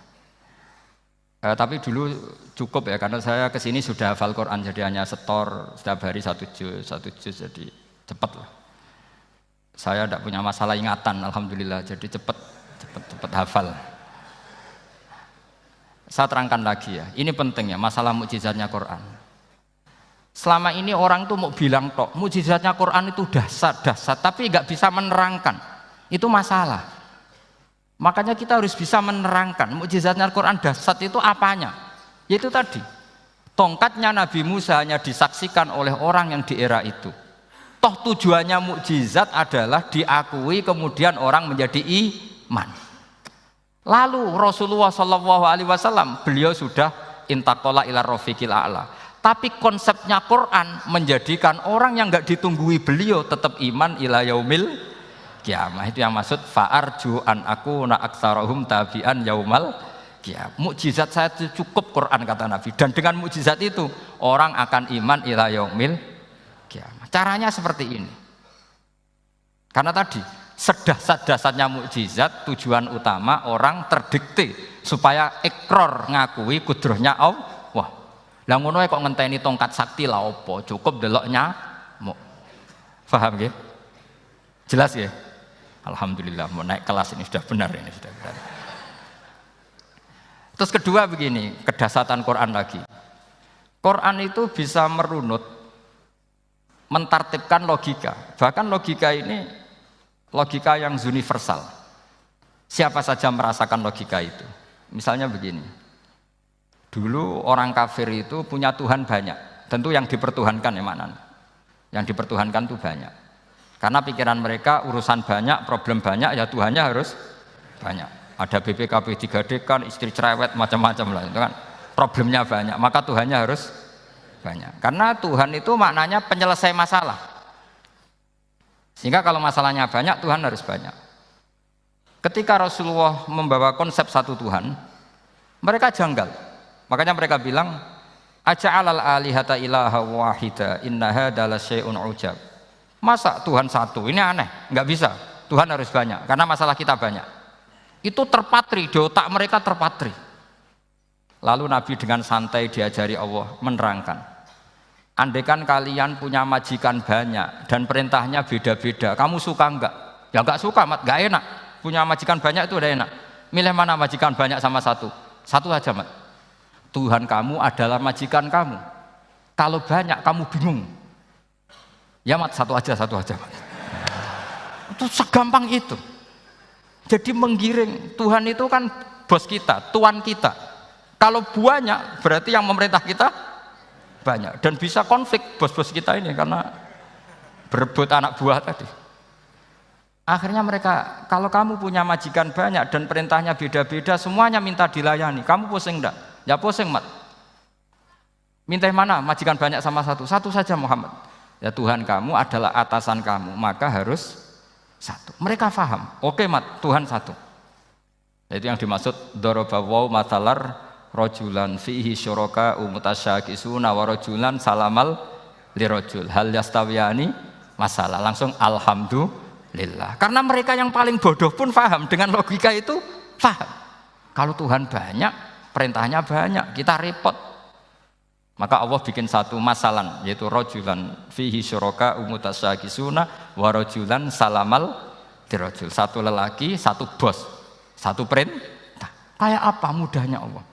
Tapi dulu cukup ya, karena saya kesini sudah hafal Quran, jadi hanya setor setiap hari satu juz, jadi cepat lah. Saya tidak punya masalah ingatan, alhamdulillah, jadi cepat hafal. Saya terangkan lagi ya, ini penting ya, masalah mukjizatnya Quran. Selama ini orang tuh mau bilang tok, mukjizatnya Quran itu dahsyat, tapi nggak bisa menerangkan. Itu masalah. Makanya kita harus bisa menerangkan mukjizatnya Quran dahsyat itu apanya. Yaitu tadi, tongkatnya Nabi Musa hanya disaksikan oleh orang yang di era itu. Toh tujuannya mukjizat adalah diakui kemudian orang menjadi iman. Lalu Rasulullah SAW beliau sudah intaqala ila rafiqil a'la. Tapi konsepnya Quran menjadikan orang yang enggak ditunggui beliau tetap iman ila yaumil kiamah. Itu yang maksud fa'arju an akuna aktsarahum tabi'an yaumal kiamah. Mukjizat saya itu cukup Quran kata Nabi, dan dengan mukjizat itu orang akan iman ila yaumil kiamah. Caranya seperti ini. Karena tadi sedahsyat-dahsyatnya mukjizat tujuan utama orang terdikte supaya ikrar ngakui kudrohnya Allah. Lah ngono kok ngenteni tongkat sakti lah opo? Cukup deloknya mau. Paham nggih? Jelas ya? Alhamdulillah mau naik kelas ini sudah benar ini sudah benar. Terus kedua begini, kedahsyatan Quran lagi. Quran itu bisa merunut mentartibkan logika, bahkan logika ini logika yang universal. Siapa saja merasakan logika itu. Misalnya begini, dulu orang kafir itu punya Tuhan banyak, tentu yang dipertuhankan ya mana? Yang dipertuhankan itu banyak, karena pikiran mereka urusan banyak, problem banyak, ya Tuhannya harus banyak. Ada BPKB 3D kan, istri cerewet macam-macam lah, itu kan problemnya banyak, maka Tuhannya harus banyak. Karena Tuhan itu maknanya penyelesai masalah. Sehingga kalau masalahnya banyak, Tuhan harus banyak. Ketika Rasulullah membawa konsep satu Tuhan, mereka janggal. Makanya mereka bilang, aja'alal alihata ilaha wahida inna hadza lasyai'un ujab. Masa Tuhan satu? Ini aneh, nggak bisa. Tuhan harus banyak, karena masalah kita banyak. Itu terpatri, di otak mereka terpatri. Lalu Nabi dengan santai diajari Allah menerangkan, andaikan kalian punya majikan banyak dan perintahnya beda-beda, kamu suka enggak? Ya enggak suka, Mat, enggak enak. Punya majikan banyak itu udah enak. Milih mana majikan banyak sama satu? Satu aja, Mat. Tuhan kamu adalah majikan kamu. Kalau banyak kamu bingung. Ya, Mat, satu aja, Mat. Itu segampang itu. Jadi menggiring, Tuhan itu kan bos kita, tuan kita. Kalau banyak berarti yang memerintah kita banyak, dan bisa konflik bos-bos kita ini karena berebut anak buah tadi. Akhirnya mereka, kalau kamu punya majikan banyak dan perintahnya beda-beda, semuanya minta dilayani, kamu pusing enggak? Ya pusing, Mat. Minta mana? Majikan banyak sama satu? Satu saja, Muhammad. Ya Tuhan kamu adalah atasan kamu, maka harus satu. Mereka paham. Oke, Mat, Tuhan satu. Itu yang dimaksud dorobawaw matalar rojulan fihi syuraka umutasyakisuna wa rojulan salamal lirojul hal yastawiyani masalah. Langsung alhamdulillah, karena mereka yang paling bodoh pun paham dengan logika itu, paham kalau Tuhan banyak, perintahnya banyak, kita repot. Maka Allah bikin satu masalan, yaitu rojulan fihi syuraka umutasyakisuna wa rojulan salamal lirojul. Satu lelaki, satu bos, satu perintah. Kayak apa mudahnya Allah.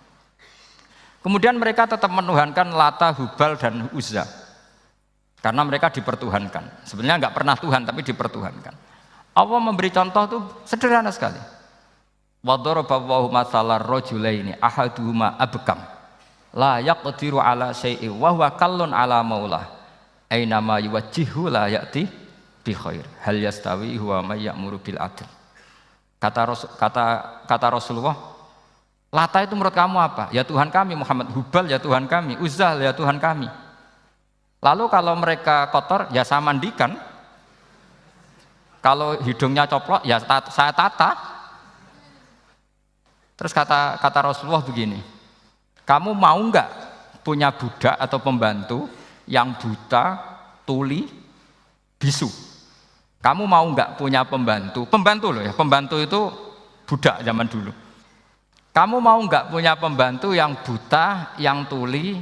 Kemudian mereka tetap menuhankan Lata, Hubal, dan Uzza. Karena mereka dipertuhankan. Sebenarnya enggak pernah Tuhan, tapi dipertuhankan. Allah memberi contoh itu sederhana sekali. Wa daraballahu mathalar rajulaini ahaduhuma abkam la yaqdiru ala syai'in wa huwa kallun ala maulah aina ma yuwajjihu la ya'ti bi khair hal yastawi huwa may ya'muru bil adl. Kata Rasulullah, Lata itu menurut kamu apa? Ya Tuhan kami. Muhammad, Hubal ya Tuhan kami. Uzzah ya Tuhan kami. Lalu kalau mereka kotor, ya saya mandikan. Kalau hidungnya coplok, ya saya tata. Terus kata Rasulullah begini, kamu mau nggak punya budak atau pembantu yang buta, tuli, bisu? Kamu mau nggak punya pembantu? Pembantu loh ya, pembantu itu budak zaman dulu. Kamu mau nggak punya pembantu yang buta, yang tuli,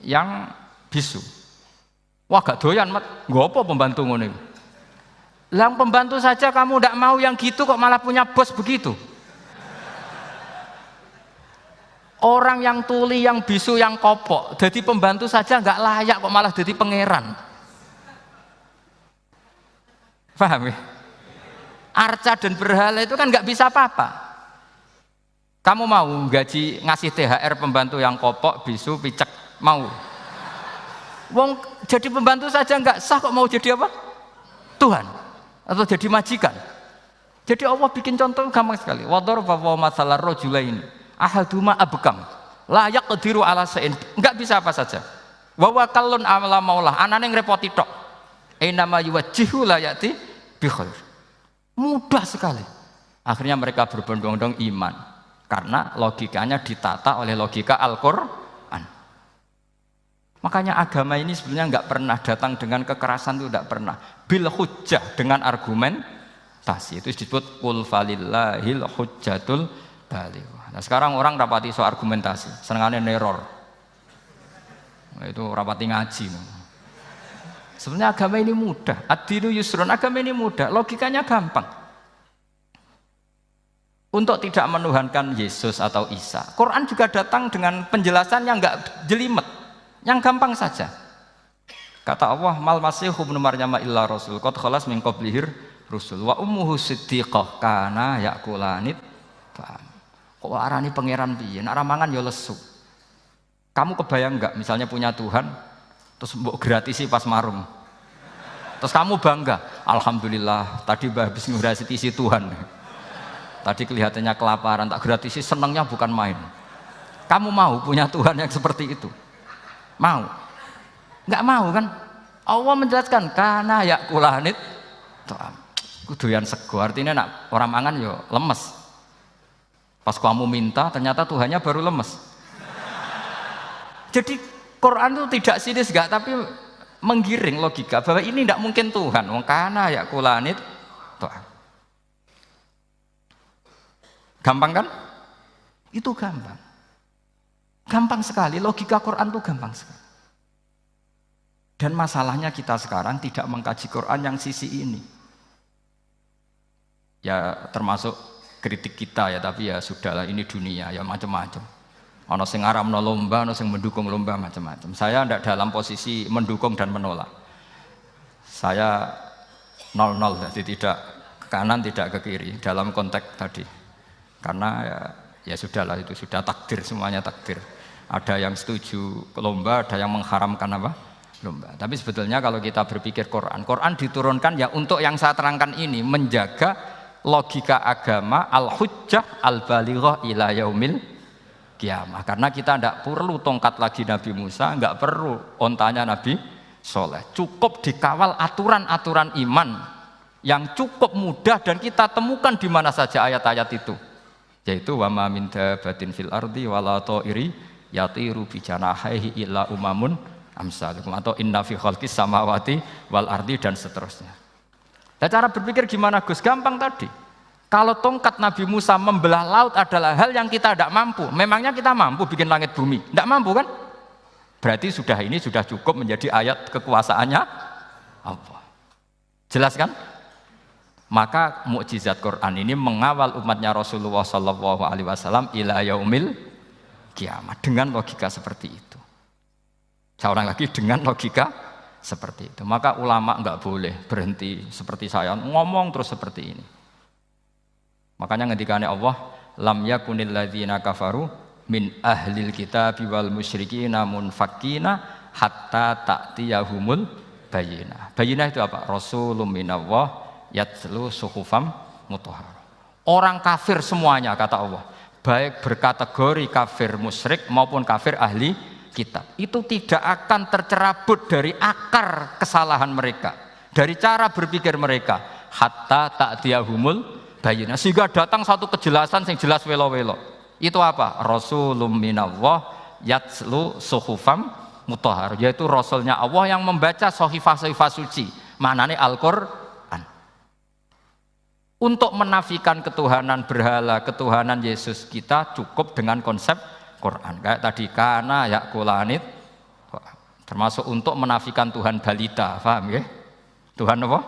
yang bisu? Wah gak doyan, mat. Nggak apa pembantu ngono. Yang pembantu saja kamu tidak mau yang gitu kok malah punya bos begitu. Orang yang tuli, yang bisu, yang kopok, jadi pembantu saja nggak layak kok malah jadi pangeran. Paham ya? Arca dan berhala itu kan nggak bisa apa-apa. Kamu mau gaji ngasih THR pembantu yang kopok, bisu, picek, mau? Wong jadi pembantu saja nggak sah kok mau jadi apa? Tuhan atau jadi majikan. Jadi Allah bikin contoh gampang sekali. Wadharaba mathalan rajulaini ahaduma abkam la yaqdiru ala shay'in. Enggak bisa apa saja. Wa wakallun amala maulah, anane ngrepoti tok. Ainama yuwajjihu la yati bi khair. Mudah sekali. Akhirnya mereka berbondong-bondong iman karena logikanya ditata oleh logika Al-Qur'an. Makanya agama ini sebenarnya nggak pernah datang dengan kekerasan, itu tidak pernah. Bil hujjah, dengan argumentasi. Itu disebut qul falillahil hujjatul balighah. Nah sekarang orang rapati soal argumentasi, senengannya neror. Nah, itu rapati ngaji. Sebenarnya agama ini mudah. Ad-dinu yusrun, agama ini mudah, logikanya gampang. Untuk tidak menuhankan Yesus atau Isa, Quran juga datang dengan penjelasan yang nggak jelimet. Yang gampang saja. Kata Allah, mal masihu ibnu maryam illa rasul qad khalas min qablihir rusul wa ummuhu siddiqah kana yakulanit. Kok arani pangeran piye? Nek mangan ya lesu. Kamu kebayang enggak misalnya punya Tuhan terus mbok gratisi pas marung. Terus kamu bangga, alhamdulillah tadi habis nggrasiti Tuhan. Tadi kelihatannya kelaparan, tak gratisi, senangnya bukan main. Kamu mau punya Tuhan yang seperti itu? Mau? Enggak mau kan? Allah menjelaskan karena ya kulanit kuduyan sego, artinya nak orang mangan yo lemes. Pas kamu minta ternyata Tuhannya baru lemes. Jadi Quran itu tidak sinis enggak, tapi menggiring logika bahwa ini tidak mungkin Tuhan. Wong kana ya kulanit gampang kan? Itu gampang. Gampang sekali, logika Quran itu gampang sekali. Dan masalahnya kita sekarang tidak mengkaji Quran yang sisi ini. Ya termasuk kritik kita ya, tapi ya sudahlah, ini dunia ya macam-macam. Ono sing ngaramno lomba, ono sing mendukung lomba, macam-macam. Saya tidak dalam posisi mendukung dan menolak. Saya 0-0, jadi tidak ke kanan tidak ke kiri dalam konteks tadi. Karena ya sudahlah, itu sudah takdir, semuanya takdir. Ada yang setuju lomba, ada yang mengharamkan apa? Lomba. Tapi sebetulnya kalau kita berpikir Quran diturunkan ya untuk yang saya terangkan ini, menjaga logika agama al-hujjah al-balighah ila yaumil kiamah. Karena kita tidak perlu tongkat lagi Nabi Musa, enggak perlu ontanya Nabi Soleh. Cukup dikawal aturan-aturan iman yang cukup mudah dan kita temukan di mana saja ayat-ayat itu. Yaitu wa ma min dabatin fil ardi wala ta'iri yatiru bi janahihi illa umamun amsalukum, atau inna fi khalqis samawati wal ardi, dan seterusnya. Nah, cara berpikir gimana Gus? Gampang tadi. Kalau tongkat Nabi Musa membelah laut adalah hal yang kita tidak mampu, memangnya kita mampu bikin langit bumi? Tidak mampu kan? Berarti ini sudah cukup menjadi ayat kekuasaannya Allah. Jelas kan? Maka mukjizat Quran ini mengawal umatnya Rasulullah SAW ila yaumil kiamat dengan logika seperti itu. Saya ulang lagi, dengan logika seperti itu. Maka ulama enggak boleh berhenti seperti saya ngomong terus seperti ini. Makanya ngendikane Allah, lam yakunil ladzina kafaru min ahlil kitabi wal musyrikina munfakkina hatta ta'tiyahumul bayyinah. Bayyinah itu apa? Rasulun minallah yatlu suhufam mutahharah. Orang kafir semuanya kata Allah, baik berkategori kafir musyrik maupun kafir ahli kitab, itu tidak akan tercerabut dari akar kesalahan mereka, dari cara berpikir mereka. hatta ta'tiyahumul bayyinah. Sehingga datang satu kejelasan yang jelas welo-welo. Itu apa? Rasulun minallah yatslu suhufam mutahhar, yaitu rasulnya Allah yang membaca sahifah-sahifah suci. Maknane Al-Qur'an. Untuk menafikan ketuhanan berhala, ketuhanan Yesus kita cukup dengan konsep Quran. Kayak tadi kana yakulanit, termasuk untuk menafikan Tuhan balita, paham ya? Tuhan apa?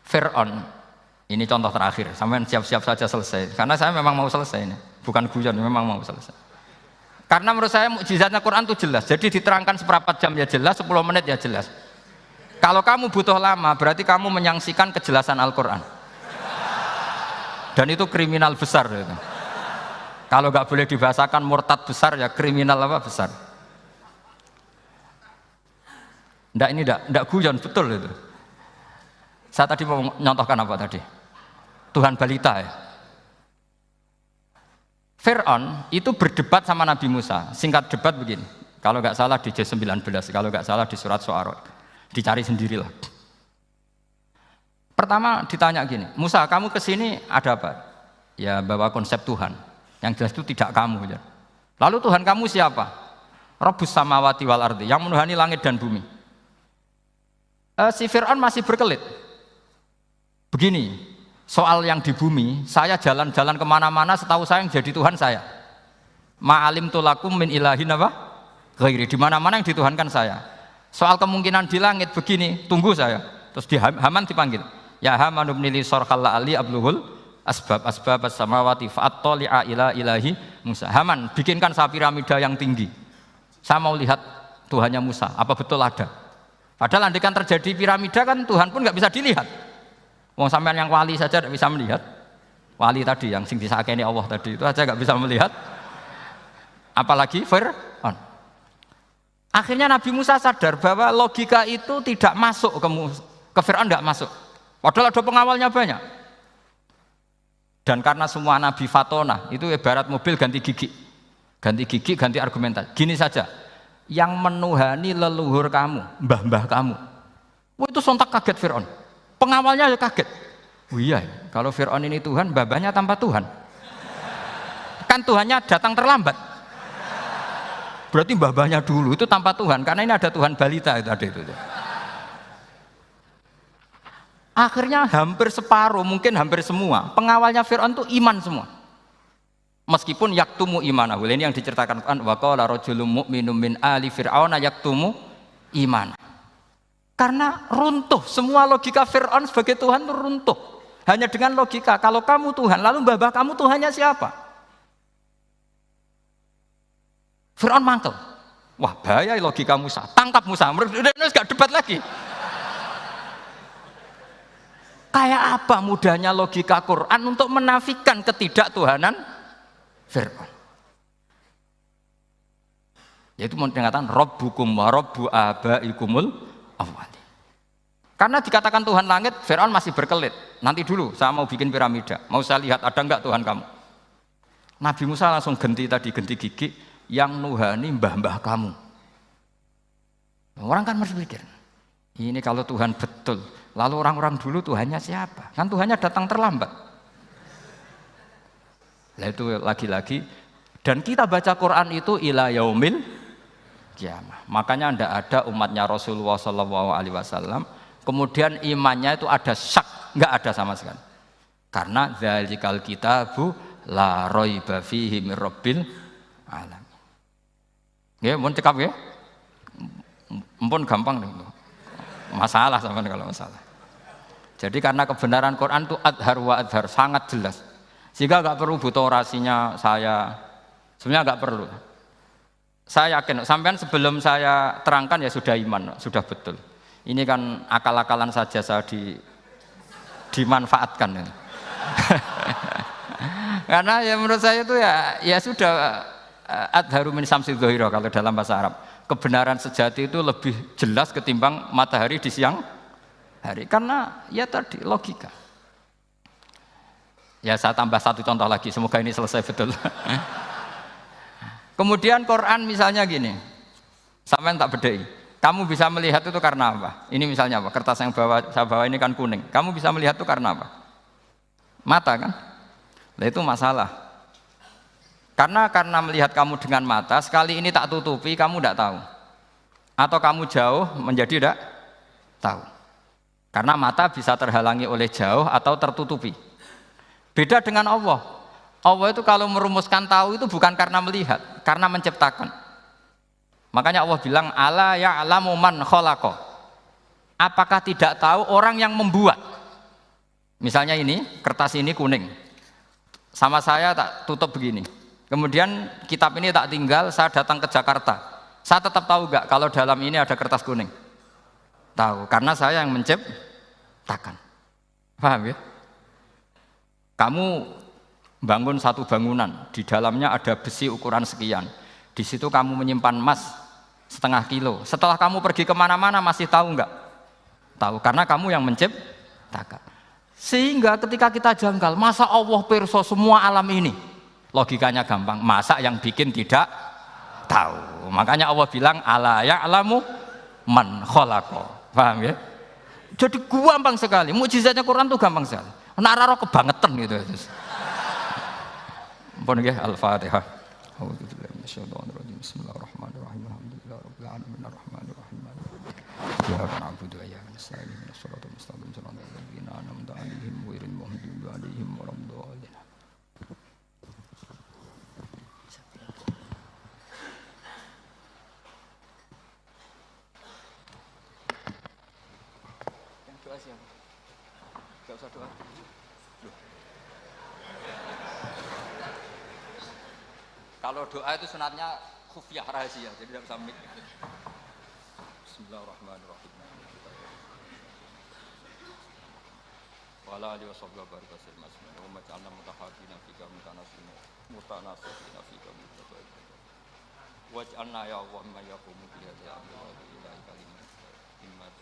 Fir'aun. Ini contoh terakhir, sampean siap-siap saja selesai. Karena saya memang mau selesai ini, bukan guyon, memang mau selesai. Karena menurut saya mukjizatnya Quran itu jelas. Jadi diterangkan seperempat jam ya jelas, 10 menit ya jelas. Kalau kamu butuh lama, berarti kamu menyaksikan kejelasan Al-Quran. Dan itu kriminal besar. Gitu. Kalau nggak boleh dibahasakan murtad besar, ya kriminal apa besar. Ini enggak guyon, betul itu. Saya tadi mau nyontohkan apa tadi? Tuhan balita ya. Fir'aun itu berdebat sama Nabi Musa. Singkat debat begini. Kalau nggak salah di J19, kalau nggak salah di surat Syu'ara. Dicari sendirilah. Pertama ditanya gini, Musa kamu kesini ada apa? Ya bawa konsep Tuhan. Yang jelas itu tidak kamu. Ya. Lalu Tuhan kamu siapa? Rabbus samawati wal ardi, yang menuhani langit dan bumi. Si Fir'aun masih berkelit. Begini, soal yang di bumi, saya jalan-jalan kemana-mana setahu saya yang jadi Tuhan saya. Ma'alim tulakum min ilahin apa? Ghairi, di mana-mana yang dituhankan saya. Soal kemungkinan di langit begini, tunggu saya. Terus di Haman dipanggil. Ya Haman ibnili sarhal ali abluhul asbab as-samawati fa'attali'a ila ilahi Musa. Haman, bikinkan piramida yang tinggi. Saya mau lihat Tuhannya Musa, apa betul ada? Padahal andaikan terjadi piramida kan Tuhan pun nggak bisa dilihat. Wong sampean yang wali saja tidak bisa melihat. Wali tadi yang sing disakeni Allah tadi itu aja nggak bisa melihat. Apalagi Fir'aun. Akhirnya Nabi Musa sadar bahwa logika itu tidak masuk ke Fir'aun, tidak masuk. Padahal ada pengawalnya banyak. Dan karena semua Nabi Fatona itu ibarat mobil ganti gigi. Ganti gigi, ganti argumentasi. Gini saja, yang menuhani leluhur kamu, mbah-mbah kamu. Itu sontak kaget Fir'aun. Pengawalnya ya kaget. Oh iya, kalau Fir'aun ini Tuhan, mbah-mbahnya tanpa Tuhan. Kan Tuhannya datang terlambat. Berarti mbah-mbahnya dulu itu tanpa Tuhan, karena ini ada Tuhan balita itu ada itu. Akhirnya hampir separuh, mungkin hampir semua pengawalnya Fir'aun itu iman semua. Meskipun yaktumu imanahu, ini yang diceritakan Quran, wa qala rajulun mu'minun min ali fir'auna yaktumu iman. Karena runtuh, semua logika Fir'aun sebagai Tuhan itu runtuh. Hanya dengan logika, kalau kamu Tuhan, lalu mbah-mbah kamu Tuhannya siapa? Fir'aun mangkel. Wah bahaya logika Musa, tangkap Musa, udah gak debat lagi. Kayak apa mudahnya logika Quran untuk menafikan ketidaktuhanan Fir'aun. Yaitu mengatakan Rabbukum wa Rabbu abaikumul awwali. Karena dikatakan Tuhan langit, Fir'aun masih berkelit. Nanti dulu saya mau bikin piramida, mau saya lihat ada enggak Tuhan kamu. Nabi Musa langsung ganti gigi yang nuhani mbah-mbah kamu. Orang kan masih pikir, ini kalau Tuhan betul, lalu orang-orang dulu Tuhannya siapa? Kan Tuhannya datang terlambat. Nah itu lagi-lagi, dan kita baca Quran itu ila yaumil kiamah. Makanya tidak ada umatnya Rasulullah SAW kemudian imannya itu ada syak, nggak ada sama sekali. Karena dzalikal kitabu la raiba fihi mir rabbil alamin. Ya, mohon cekap ya. Mumpun gampang dong. Masalah sampean kalau masalah. Jadi karena kebenaran Quran itu adhar wa adhar, sangat jelas. Sehingga nggak perlu butuh orasinya saya. Sebenarnya nggak perlu. Saya yakin, sampean sebelum saya terangkan ya sudah iman, sudah betul. Ini kan akal-akalan saja saya dimanfaatkan. Karena ya menurut saya itu ya sudah adharu min samsi dhahira kalau dalam bahasa Arab. Kebenaran sejati itu lebih jelas ketimbang matahari di siang hari. Karena ya tadi logika. Ya saya tambah satu contoh lagi, semoga ini selesai betul. Kemudian Quran misalnya gini, sampean tak bedai. Kamu bisa melihat itu karena apa? Ini misalnya apa? Kertas yang saya bawa ini kan kuning. Kamu bisa melihat itu karena apa? Mata kan? Nah itu masalah. Karena melihat kamu dengan mata, sekali ini tak tutupi, kamu tidak tahu. Atau kamu jauh menjadi tidak tahu. Karena mata bisa terhalangi oleh jauh atau tertutupi. Beda dengan Allah. Allah itu kalau merumuskan tahu itu bukan karena melihat, karena menciptakan. Makanya Allah bilang ala ya'lamu man khalaqa. Apakah tidak tahu orang yang membuat? Misalnya ini, kertas ini kuning. Sama saya tak tutup begini. Kemudian kitab ini tak tinggal, saya datang ke Jakarta. Saya tetap tahu enggak kalau dalam ini ada kertas kuning? Tahu, karena saya yang menciptakan. Paham ya? Kamu bangun satu bangunan, di dalamnya ada besi ukuran sekian. Di situ kamu menyimpan emas setengah kilo. Setelah kamu pergi kemana-mana masih tahu enggak? Tahu, karena kamu yang menciptakan. Sehingga ketika kita janggal, masa Allah pirsa semua alam ini? Logikanya gampang, masa yang bikin tidak tahu? Makanya Allah bilang ala ya'lamu man khalaqa. Paham ya? Jadi gampang sekali, mukjizatnya Quran itu gampang sekali. Nararo kebangetan gitu. Ampun nggih, Al-Fatihah. A'udzubillahi minasyaitonir rajim. Bismillahirrahmanirrahim. Alhamdulillahirabbil alamin arrahmanir rahim. Iyyaka na'budu wa iyyaka nasta'in. Ihdinas siratal mustaqim. Shiratal ladzina an'amta 'alaihim ghairil maghdubi 'alaihim waladdallin. Yang doa siapa? Enggak usah doa. Kalau doa itu sunatnya khufyah rahasia, jadi tidak bisa mik. Bismillahirrahmanirrahim. Wala alihi washabbihi baraka sallallahu alaihi wasallam. Wa ja'alna mutahabbina fika mutanasifina fika mutabayyina. Waj'alna ya Allah ma yaqumu bi hadhihi al-amri wa ila kalimat